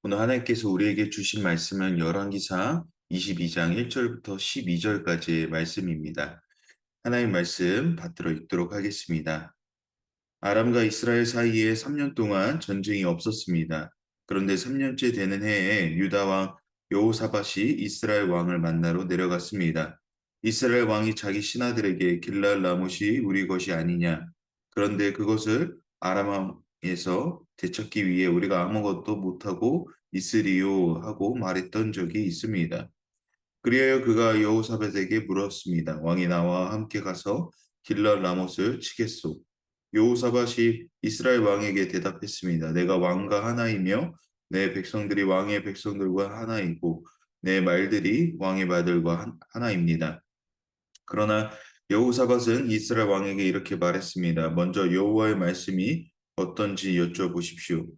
오늘 하나님께서 우리에게 주신 말씀은 열왕기상 22장 1절부터 12절까지의 말씀입니다. 하나님 말씀 받들어 읽도록 하겠습니다. 아람과 이스라엘 사이에 3년 동안 전쟁이 없었습니다. 그런데 3년째 되는 해에 유다 왕 여호사밧이 이스라엘 왕을 만나러 내려갔습니다. 이스라엘 왕이 자기 신하들에게 길랄 라못이 우리 것이 아니냐. 그런데 그것을 아람 왕에서 되찾기 위해 우리가 아무것도 못하고 있으리요 하고 말했던 적이 있습니다. 그리하여 그가 여호사밧에게 물었습니다. 왕이 나와 함께 가서 길랄 라못을 치겠소. 여호사밧이 이스라엘 왕에게 대답했습니다. 내가 왕과 하나이며 내 백성들이 왕의 백성들과 하나이고 내 말들이 왕의 말들과 하나입니다. 그러나 여호사밧은 이스라엘 왕에게 이렇게 말했습니다. 먼저 여호와의 말씀이 어떤지 여쭤보십시오.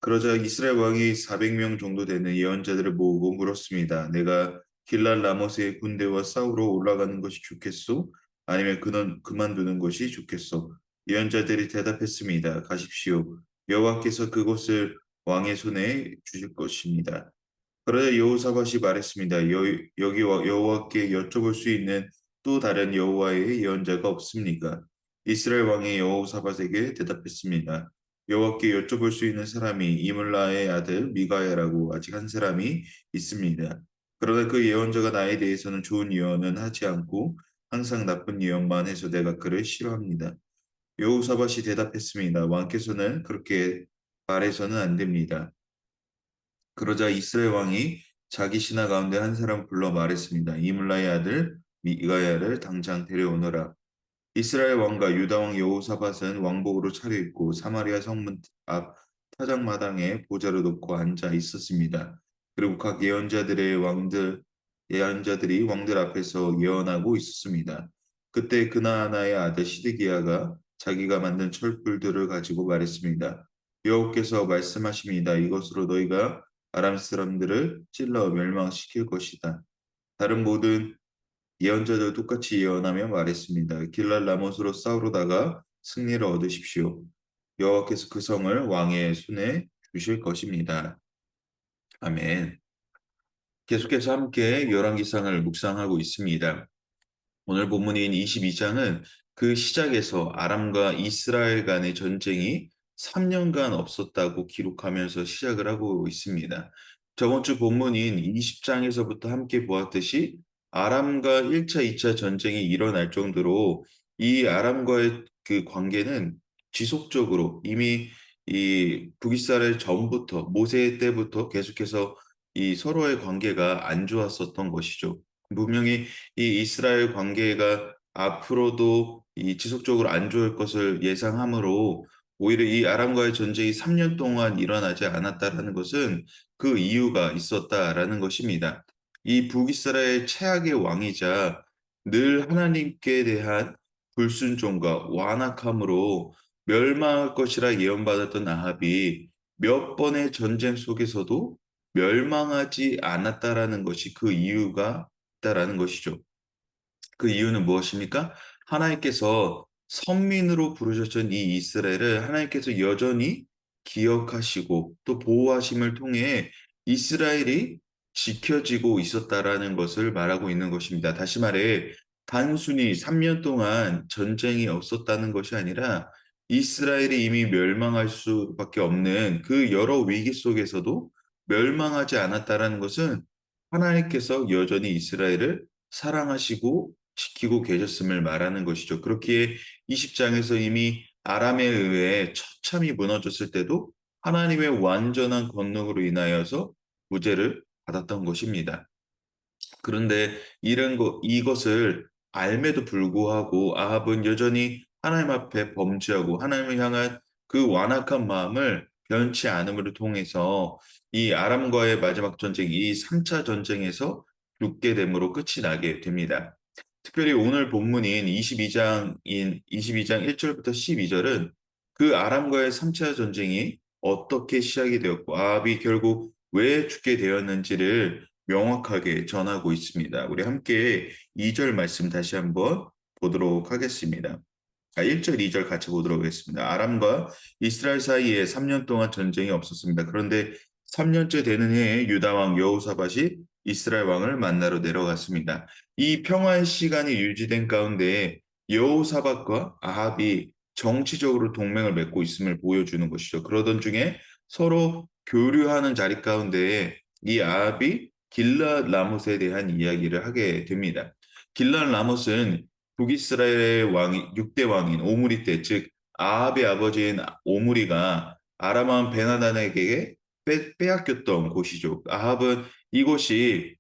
그러자 이스라엘 왕이 400명 정도 되는 예언자들을 모으고 물었습니다. 내가 길랄 라못의 군대와 싸우러 올라가는 것이 좋겠소? 아니면 그는 그만두는 것이 좋겠소? 예언자들이 대답했습니다. 가십시오. 여호와께서 그곳을 왕의 손에 주실 것입니다. 그러자 여호사밧이 말했습니다. 여기 여호와께 여쭤볼 수 있는 또 다른 여호와의 예언자가 없습니까? 이스라엘 왕이 여호사밧에게 대답했습니다. 여호와께 여쭤볼 수 있는 사람이 이물라의 아들 미가야라고 아직 한 사람이 있습니다. 그러나 그 예언자가 나에 대해서는 좋은 예언은 하지 않고 항상 나쁜 예언만 해서 내가 그를 싫어합니다. 여호사밧이 대답했습니다. 왕께서는 그렇게 말해서는 안 됩니다. 그러자 이스라엘 왕이 자기 신하 가운데 한 사람 불러 말했습니다. 이물라의 아들 미가야를 당장 데려오너라. 이스라엘 왕과 유다 왕 여호사밧은 왕복으로 차려입고 사마리아 성문 앞 타작마당에 보좌를 놓고 앉아 있었습니다. 그리고 각 예언자들이 왕들 앞에서 예언하고 있었습니다. 그때 그나아나의 아들 시드기야가 자기가 만든 철불들을 가지고 말했습니다. 여호께서 말씀하십니다. 이것으로 너희가 아람 사람들을 찔러 멸망시킬 것이다. 다른 모든 예언자들 똑같이 예언하며 말했습니다. 길랄 라못으로 싸우러다가 승리를 얻으십시오. 여호와께서 그 성을 왕의 손에 주실 것입니다. 아멘. 계속해서 함께 열왕기상을 묵상하고 있습니다. 오늘 본문인 22장은 그 시작에서 아람과 이스라엘 간의 전쟁이 3년간 없었다고 기록하면서 시작을 하고 있습니다. 저번 주 본문인 20장에서부터 함께 보았듯이 아람과 1차, 2차 전쟁이 일어날 정도로 이 아람과의 그 관계는 지속적으로 이미 이 북이스라엘 전부터 모세 때부터 계속해서 이 서로의 관계가 안 좋았었던 것이죠. 분명히 이 이스라엘 관계가 앞으로도 이 지속적으로 안 좋을 것을 예상하므로 오히려 이 아람과의 전쟁이 3년 동안 일어나지 않았다라는 것은 그 이유가 있었다라는 것입니다. 이 북이스라엘 최악의 왕이자 늘 하나님께 대한 불순종과 완악함으로 멸망할 것이라 예언받았던 아합이 몇 번의 전쟁 속에서도 멸망하지 않았다라는 것이 그 이유가 있다라는 것이죠. 그 이유는 무엇입니까? 하나님께서 선민으로 부르셨던 이 이스라엘을 하나님께서 여전히 기억하시고 또 보호하심을 통해 이스라엘이 지켜지고 있었다라는 것을 말하고 있는 것입니다. 다시 말해 단순히 3년 동안 전쟁이 없었다는 것이 아니라 이스라엘이 이미 멸망할 수밖에 없는 그 여러 위기 속에서도 멸망하지 않았다라는 것은 하나님께서 여전히 이스라엘을 사랑하시고 지키고 계셨음을 말하는 것이죠. 그렇기에 20장에서 이미 아람에 의해 처참히 무너졌을 때도 하나님의 완전한 권능으로 인하여서 구제를 받았던 것입니다. 그런데 이것을 알매도 불구하고 아합은 여전히 하나님 앞에 범죄하고 하나님을 향한 그 완악한 마음을 변치 않음을 통해서 이 아람과의 마지막 전쟁, 이 3차 전쟁에서 죽게 됨으로 끝이 나게 됩니다. 특별히 오늘 본문인 22장 1절부터 12절은 그 아람과의 3차 전쟁이 어떻게 시작이 되었고 아합이 결국 왜 죽게 되었는지를 명확하게 전하고 있습니다. 우리 함께 2절 말씀 다시 한번 보도록 하겠습니다. 1절, 2절 같이 보도록 하겠습니다. 아람과 이스라엘 사이에 3년 동안 전쟁이 없었습니다. 그런데 3년째 되는 해에 유다 왕 여호사밧이 이스라엘 왕을 만나러 내려갔습니다. 이 평화의 시간이 유지된 가운데 여호사밧과 아합이 정치적으로 동맹을 맺고 있음을 보여주는 것이죠. 그러던 중에 서로 교류하는 자리 가운데 이 아합이 길랏 라못에 대한 이야기를 하게 됩니다. 길랏 라못은 북이스라엘의 왕이 6대 왕인 오므리 때, 즉 아합의 아버지인 오므리가 아람 왕 베나단에게 빼앗겼던 곳이죠. 아합은 이곳이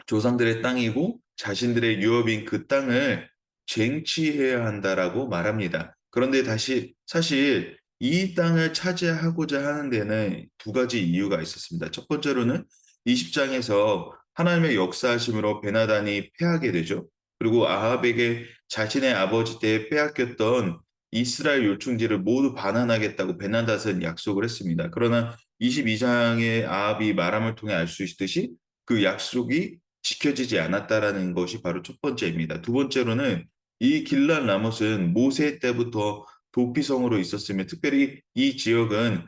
조상들의 땅이고 자신들의 유업인 그 땅을 쟁취해야 한다라고 말합니다. 그런데 다시 사실 이 땅을 차지하고자 하는 데는 두 가지 이유가 있었습니다. 첫 번째로는 20장에서 하나님의 역사하심으로 베나단이 패하게 되죠. 그리고 아합에게 자신의 아버지 때 빼앗겼던 이스라엘 요충지를 모두 반환하겠다고 베나닷은 약속을 했습니다. 그러나 22장의 아합이 말함을 통해 알 수 있듯이 그 약속이 지켜지지 않았다라는 것이 바로 첫 번째입니다. 두 번째로는 이 길랏 라못은 모세 때부터 도피성으로 있었으며 특별히 이 지역은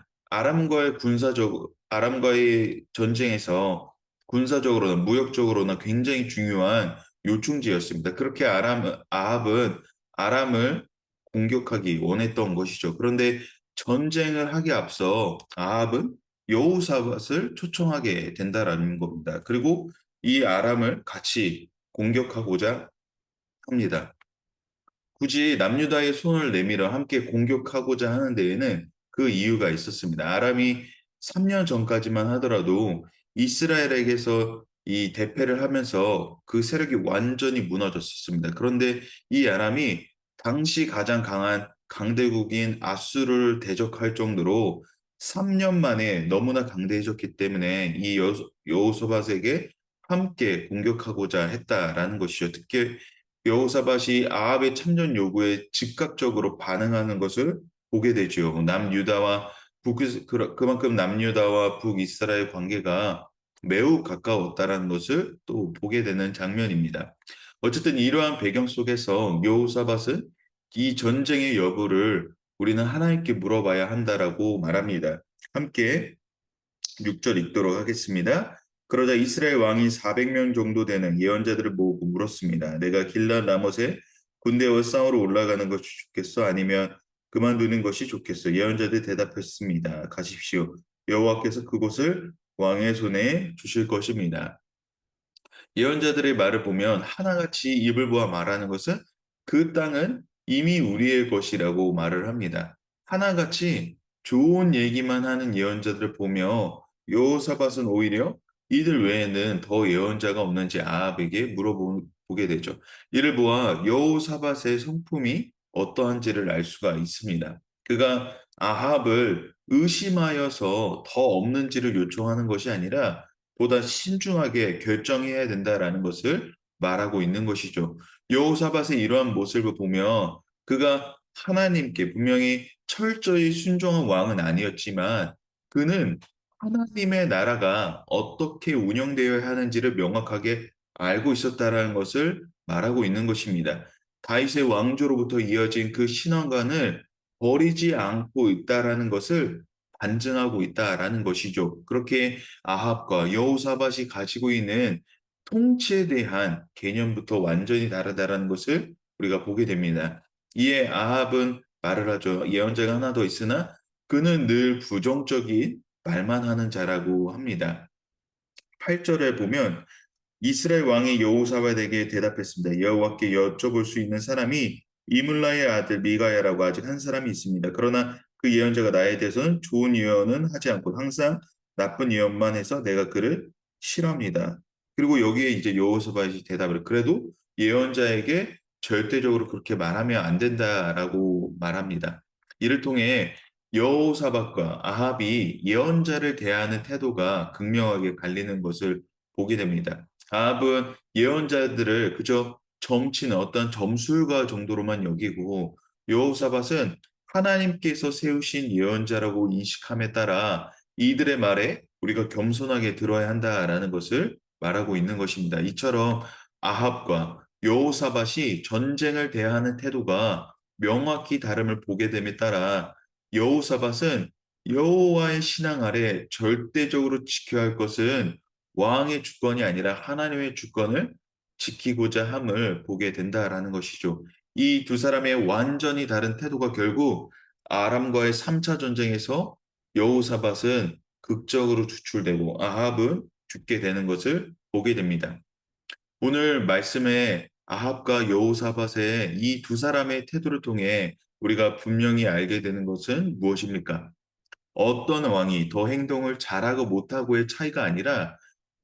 아람과의 전쟁에서 군사적으로나 무역적으로나 굉장히 중요한 요충지였습니다. 그렇게 아합은 아람을 공격하기 원했던 것이죠. 그런데 전쟁을 하기 앞서 아합은 여호사밧을 초청하게 된다라는 겁니다. 그리고 이 아람을 같이 공격하고자 합니다. 굳이 남유다의 손을 내밀어 함께 공격하고자 하는 데에는 그 이유가 있었습니다. 아람이 3년 전까지만 하더라도 이스라엘에게서 이 대패를 하면서 그 세력이 완전히 무너졌었습니다. 그런데 이 아람이 당시 가장 강한 강대국인 아수르를 대적할 정도로 3년 만에 너무나 강대해졌기 때문에 이 여호사밧에게 함께 공격하고자 했다라는 것이죠. 특히 여호사밧이 아합의 참전 요구에 즉각적으로 반응하는 것을 보게 되지요. 그만큼 남유다와 북이스라엘 관계가 매우 가까웠다라는 것을 또 보게 되는 장면입니다. 어쨌든 이러한 배경 속에서 여호사밧은 이 전쟁의 여부를 우리는 하나님께 물어봐야 한다라고 말합니다. 함께 6절 읽도록 하겠습니다. 그러자 이스라엘 왕이 400명 정도 되는 예언자들을 모으고 물었습니다. 내가 길랏 라못에 군대와 싸우러 올라가는 것이 좋겠어? 아니면 그만두는 것이 좋겠어? 예언자들이 대답했습니다. 가십시오. 여호와께서 그곳을 왕의 손에 주실 것입니다. 예언자들의 말을 보면 하나같이 입을 모아 말하는 것은 그 땅은 이미 우리의 것이라고 말을 합니다. 하나같이 좋은 얘기만 하는 예언자들을 보며 여호사밧은 오히려 이들 외에는 더 예언자가 없는지 아합에게 물어보게 되죠. 이를 보아 여호사밧의 성품이 어떠한지를 알 수가 있습니다. 그가 아합을 의심하여서 더 없는지를 요청하는 것이 아니라 보다 신중하게 결정해야 된다라는 것을 말하고 있는 것이죠. 여호사밧의 이러한 모습을 보며 그가 하나님께 분명히 철저히 순종한 왕은 아니었지만 그는 하나님의 나라가 어떻게 운영되어야 하는지를 명확하게 알고 있었다라는 것을 말하고 있는 것입니다. 다윗의 왕조로부터 이어진 그 신앙관을 버리지 않고 있다라는 것을 반증하고 있다라는 것이죠. 그렇게 아합과 여호사밧이 가지고 있는 통치에 대한 개념부터 완전히 다르다라는 것을 우리가 보게 됩니다. 이에 아합은 말을 하죠. 예언자가 하나 더 있으나 그는 늘 부정적인 말만 하는 자라고 합니다. 8절에 보면 이스라엘 왕이 여호사밧에게 대답했습니다. 여호와께 여쭤볼 수 있는 사람이 이물라의 아들 미가야라고 아직 한 사람이 있습니다. 그러나 그 예언자가 나에 대해서는 좋은 예언은 하지 않고 항상 나쁜 예언만 해서 내가 그를 싫어합니다. 그리고 여기에 이제 여호사밧이 대답을 그래도 예언자에게 절대적으로 그렇게 말하면 안 된다라고 말합니다. 이를 통해 여호사밧과 아합이 예언자를 대하는 태도가 극명하게 갈리는 것을 보게 됩니다. 아합은 예언자들을 그저 점치는 어떤 점술가 정도로만 여기고 여호사밧은 하나님께서 세우신 예언자라고 인식함에 따라 이들의 말에 우리가 겸손하게 들어야 한다라는 것을 말하고 있는 것입니다. 이처럼 아합과 여호사밧이 전쟁을 대하는 태도가 명확히 다름을 보게 됨에 따라 여호사밧은 여호와의 신앙 아래 절대적으로 지켜야 할 것은 왕의 주권이 아니라 하나님의 주권을 지키고자 함을 보게 된다라는 것이죠. 이 두 사람의 완전히 다른 태도가 결국 아람과의 3차 전쟁에서 여호사밧은 극적으로 추출되고 아합은 죽게 되는 것을 보게 됩니다. 오늘 말씀에 아합과 여호사밧의 이 두 사람의 태도를 통해 우리가 분명히 알게 되는 것은 무엇입니까? 어떤 왕이 더 행동을 잘하고 못하고의 차이가 아니라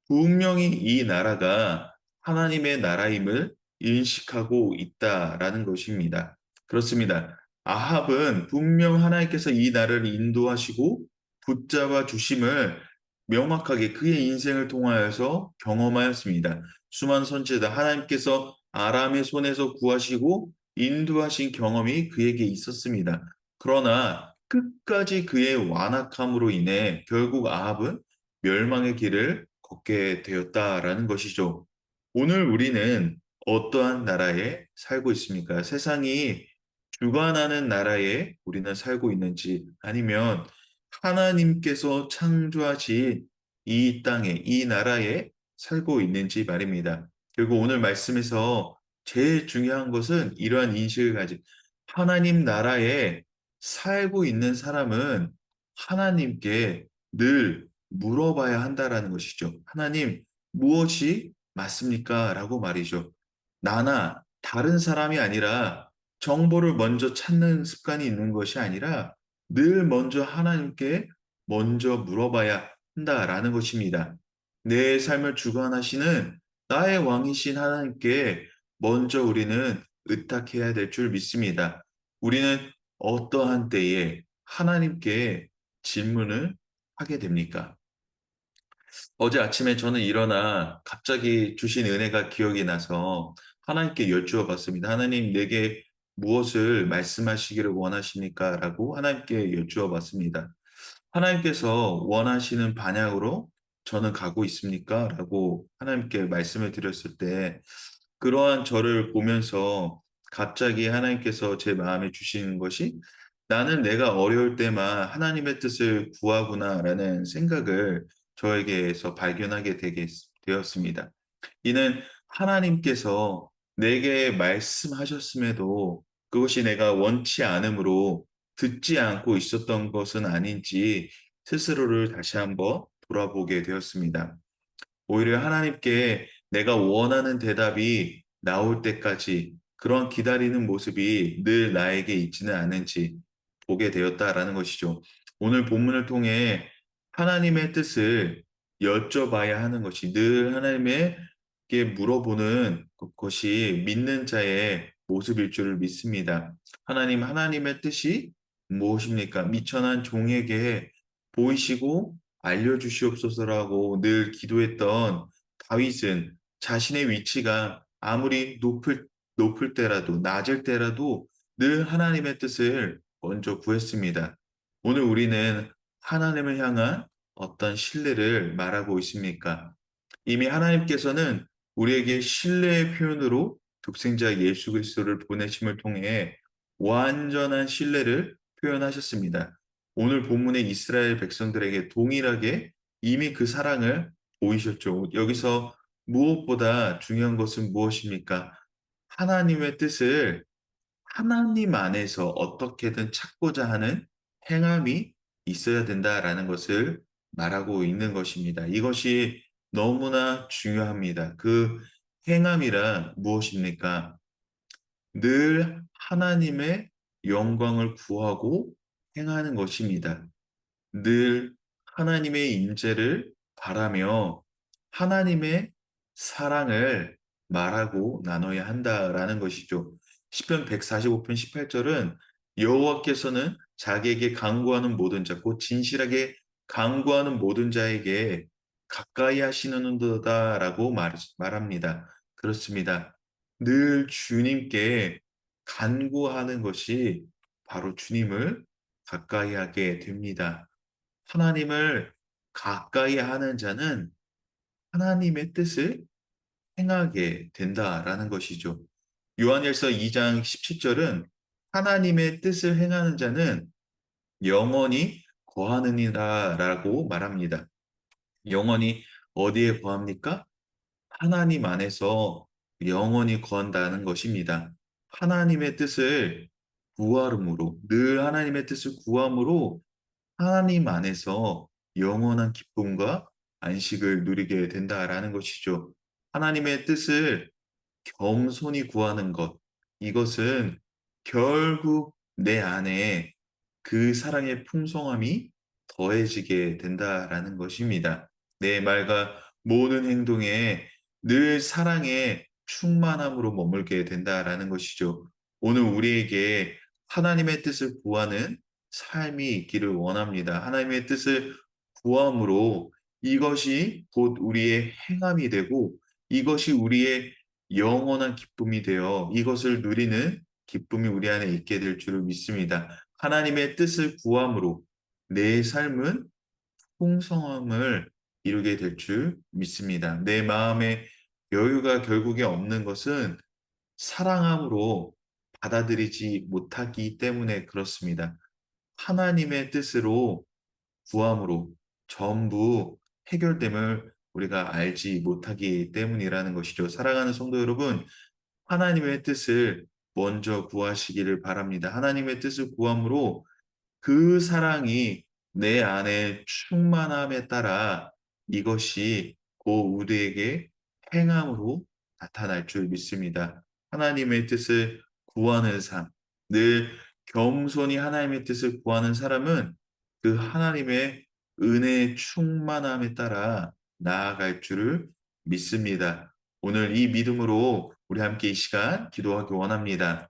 분명히 이 나라가 하나님의 나라임을 인식하고 있다라는 것입니다. 그렇습니다. 아합은 분명 하나님께서 이 나라를 인도하시고 붙잡아 주심을 명확하게 그의 인생을 통하여서 경험하였습니다. 수많은 선지자 하나님께서 아람의 손에서 구하시고 인도하신 경험이 그에게 있었습니다. 그러나 끝까지 그의 완악함으로 인해 결국 아합은 멸망의 길을 걷게 되었다라는 것이죠. 오늘 우리는 어떠한 나라에 살고 있습니까? 세상이 주관하는 나라에 우리는 살고 있는지 아니면 하나님께서 창조하신 이 땅에, 이 나라에 살고 있는지 말입니다. 그리고 오늘 말씀에서 제일 중요한 것은 이러한 인식을 가진 하나님 나라에 살고 있는 사람은 하나님께 늘 물어봐야 한다라는 것이죠. 하나님, 무엇이 맞습니까? 라고 말이죠. 나나 다른 사람이 아니라 정보를 먼저 찾는 습관이 있는 것이 아니라 늘 먼저 하나님께 먼저 물어봐야 한다라는 것입니다. 내 삶을 주관하시는 나의 왕이신 하나님께 먼저 우리는 의탁해야 될 줄 믿습니다. 우리는 어떠한 때에 하나님께 질문을 하게 됩니까? 어제 아침에 저는 일어나 갑자기 주신 은혜가 기억이 나서 하나님께 여쭈어 봤습니다. 하나님, 내게 무엇을 말씀하시기를 원하십니까? 라고 하나님께 여쭈어 봤습니다. 하나님께서 원하시는 방향으로 저는 가고 있습니까? 라고 하나님께 말씀을 드렸을 때 그러한 저를 보면서 갑자기 하나님께서 제 마음에 주시는 것이 '나는 내가 어려울 때만 하나님의 뜻을 구하구나.'라는 생각을 저에게서 발견하게 되게 되었습니다. 이는 하나님께서 내게 말씀하셨음에도 그것이 내가 원치 않으므로 듣지 않고 있었던 것은 아닌지 스스로를 다시 한번 돌아보게 되었습니다. 오히려 하나님께 내가 원하는 대답이 나올 때까지 그런 기다리는 모습이 늘 나에게 있지는 않은지 보게 되었다라는 것이죠. 오늘 본문을 통해 하나님의 뜻을 여쭤봐야 하는 것이 늘 하나님에게 물어보는 것이 믿는 자의 모습일 줄을 믿습니다. 하나님, 하나님의 뜻이 무엇입니까? 미천한 종에게 보이시고 알려주시옵소서라고 늘 기도했던 다윗은 자신의 위치가 아무리 높을 때라도, 낮을 때라도 늘 하나님의 뜻을 먼저 구했습니다. 오늘 우리는 하나님을 향한 어떤 신뢰를 말하고 있습니까? 이미 하나님께서는 우리에게 신뢰의 표현으로 독생자 예수 그리스도를 보내심을 통해 완전한 신뢰를 표현하셨습니다. 오늘 본문의 이스라엘 백성들에게 동일하게 이미 그 사랑을 보이셨죠. 여기서 무엇보다 중요한 것은 무엇입니까? 하나님의 뜻을 하나님 안에서 어떻게든 찾고자 하는 행함이 있어야 된다라는 것을 말하고 있는 것입니다. 이것이 너무나 중요합니다. 그 행함이란 무엇입니까? 늘 하나님의 영광을 구하고 행하는 것입니다. 늘 하나님의 임재를 바라며 하나님의 사랑을 말하고 나눠야 한다라는 것이죠. 시편 145편 18절은 여호와께서는 자기에게 간구하는 모든 자, 곧 진실하게 간구하는 모든 자에게 가까이 하시는도다라고 말합니다. 그렇습니다. 늘 주님께 간구하는 것이 바로 주님을 가까이 하게 됩니다. 하나님을 가까이 하는 자는 하나님의 뜻을 행하게 된다라는 것이죠. 요한일서 2장 17절은 하나님의 뜻을 행하는 자는 영원히 거하느니라라고 말합니다. 영원히 어디에 거합니까? 하나님 안에서 영원히 거한다는 것입니다. 하나님의 뜻을 구함으로, 늘 하나님의 뜻을 구함으로 하나님 안에서 영원한 기쁨과 안식을 누리게 된다라는 것이죠. 하나님의 뜻을 겸손히 구하는 것, 이것은 결국 내 안에 그 사랑의 풍성함이 더해지게 된다라는 것입니다. 내 말과 모든 행동에 늘 사랑의 충만함으로 머물게 된다라는 것이죠. 오늘 우리에게 하나님의 뜻을 구하는 삶이 있기를 원합니다. 하나님의 뜻을 구함으로 이것이 곧 우리의 행함이 되고 이것이 우리의 영원한 기쁨이 되어 이것을 누리는 기쁨이 우리 안에 있게 될 줄을 믿습니다. 하나님의 뜻을 구함으로 내 삶은 풍성함을 이루게 될 줄 믿습니다. 내 마음에 여유가 결국에 없는 것은 사랑함으로 받아들이지 못하기 때문에 그렇습니다. 하나님의 뜻으로 구함으로 전부 해결됨을 우리가 알지 못하기 때문이라는 것이죠. 사랑하는 성도 여러분, 하나님의 뜻을 먼저 구하시기를 바랍니다. 하나님의 뜻을 구함으로 그 사랑이 내 안에 충만함에 따라 이것이 곧 우리에게 행함으로 나타날 줄 믿습니다. 하나님의 뜻을 구하는 삶, 늘 겸손히 하나님의 뜻을 구하는 사람은 그 하나님의 은혜의 충만함에 따라 나아갈 줄을 믿습니다. 오늘 이 믿음으로 우리 함께 이 시간 기도하기 원합니다.